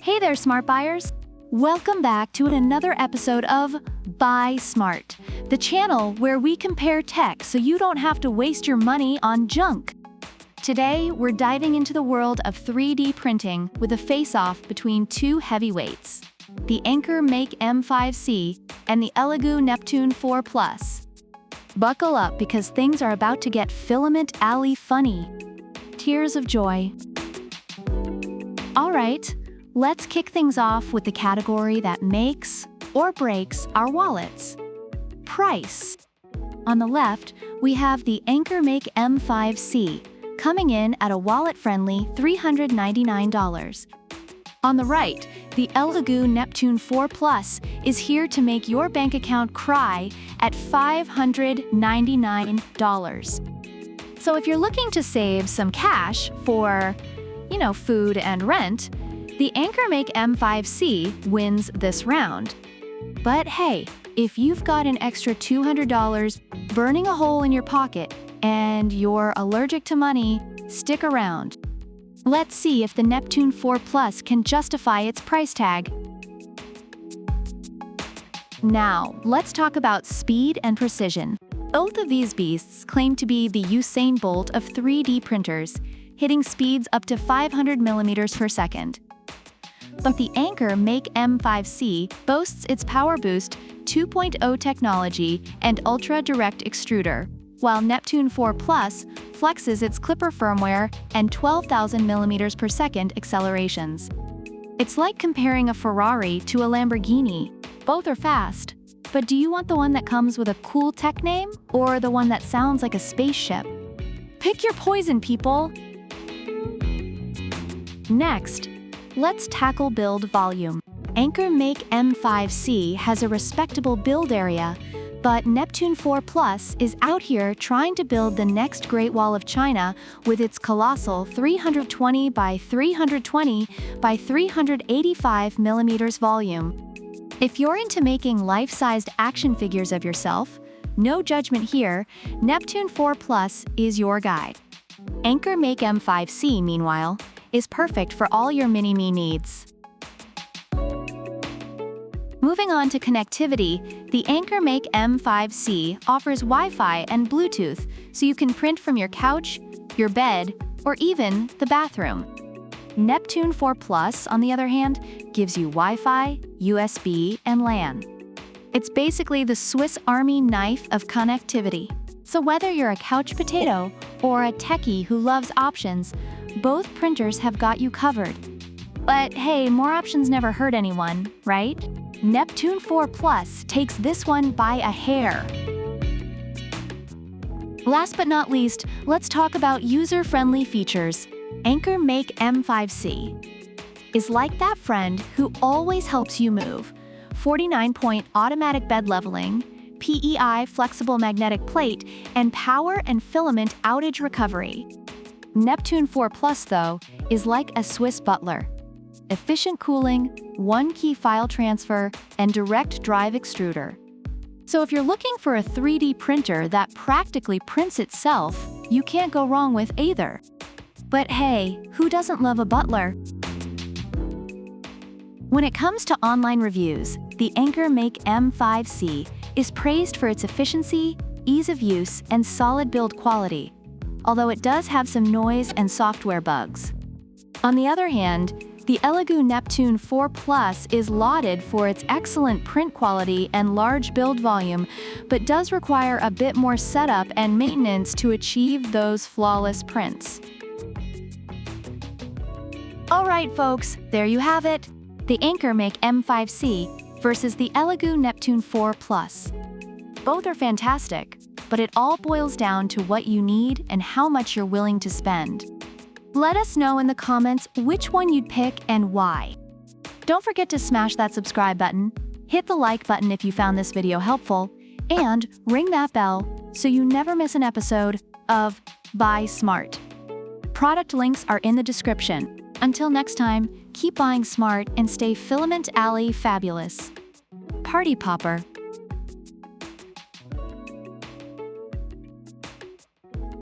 Hey there, smart buyers! Welcome back to another episode of Buy Smart, the channel where we compare tech so you don't have to waste your money on junk. Today, we're diving into the world of 3D printing with a face-off between two heavyweights, the AnkerMake M5C and the ELEGOO Neptune 4 Plus. Buckle up because things are about to get Filament Alley funny. Tears of joy. All right. Let's kick things off with the category that makes or breaks our wallets. Price. On the left, we have the AnkerMake M5C, coming in at a wallet-friendly $399. On the right, the ELEGOO Neptune 4 Plus is here to make your bank account cry at $599. So if you're looking to save some cash for, food and rent, the AnkerMake M5C wins this round. But hey, if you've got an extra $200 burning a hole in your pocket and you're allergic to money, stick around. Let's see if the Neptune 4 Plus can justify its price tag. Now, let's talk about speed and precision. Both of these beasts claim to be the Usain Bolt of 3D printers, hitting speeds up to 500 millimeters per second. But the AnkerMake M5C boasts its Power Boost 2.0 technology and ultra-direct extruder, while Neptune 4 Plus flexes its Clipper firmware and 12,000 millimeters per second accelerations. It's like comparing a Ferrari to a Lamborghini. Both are fast, but do you want the one that comes with a cool tech name or the one that sounds like a spaceship? Pick your poison, people! Next, let's tackle build volume. AnkerMake M5C has a respectable build area, but Neptune 4 Plus is out here trying to build the next Great Wall of China with its colossal 320 by 320 by 385 millimeters volume. If you're into making life-sized action figures of yourself, no judgment here, Neptune 4 Plus is your guide. AnkerMake M5C, meanwhile, is perfect for all your mini-me needs. Moving on to connectivity, the AnkerMake M5C offers Wi-Fi and Bluetooth, so you can print from your couch, your bed, or even the bathroom. Neptune 4 Plus, on the other hand, gives you Wi-Fi, USB, and LAN. It's basically the Swiss Army knife of connectivity. So whether you're a couch potato or a techie who loves options, both printers have got you covered. But hey, more options never hurt anyone, right? Neptune 4 Plus takes this one by a hair. Last but not least, let's talk about user-friendly features. AnkerMake M5C is like that friend who always helps you move. 49-point automatic bed leveling, PEI flexible magnetic plate, and power and filament outage recovery. Neptune 4 Plus, though, is like a Swiss butler. Efficient cooling, one-key file transfer, and direct drive extruder. So if you're looking for a 3D printer that practically prints itself, you can't go wrong with either. But hey, who doesn't love a butler? When it comes to online reviews, the AnkerMake M5C is praised for its efficiency, ease of use, and solid build quality, although it does have some noise and software bugs. On the other hand, the ELEGOO Neptune 4 Plus is lauded for its excellent print quality and large build volume, but does require a bit more setup and maintenance to achieve those flawless prints. All right, folks, there you have it. The AnkerMake M5C versus the ELEGOO Neptune 4 Plus. Both are fantastic, but it all boils down to what you need and how much you're willing to spend. Let us know in the comments which one you'd pick and why. Don't forget to smash that subscribe button, hit the like button if you found this video helpful, and ring that bell so you never miss an episode of Buy Smart. Product links are in the description. Until next time, keep buying smart and stay Filament Alley fabulous. Party Popper.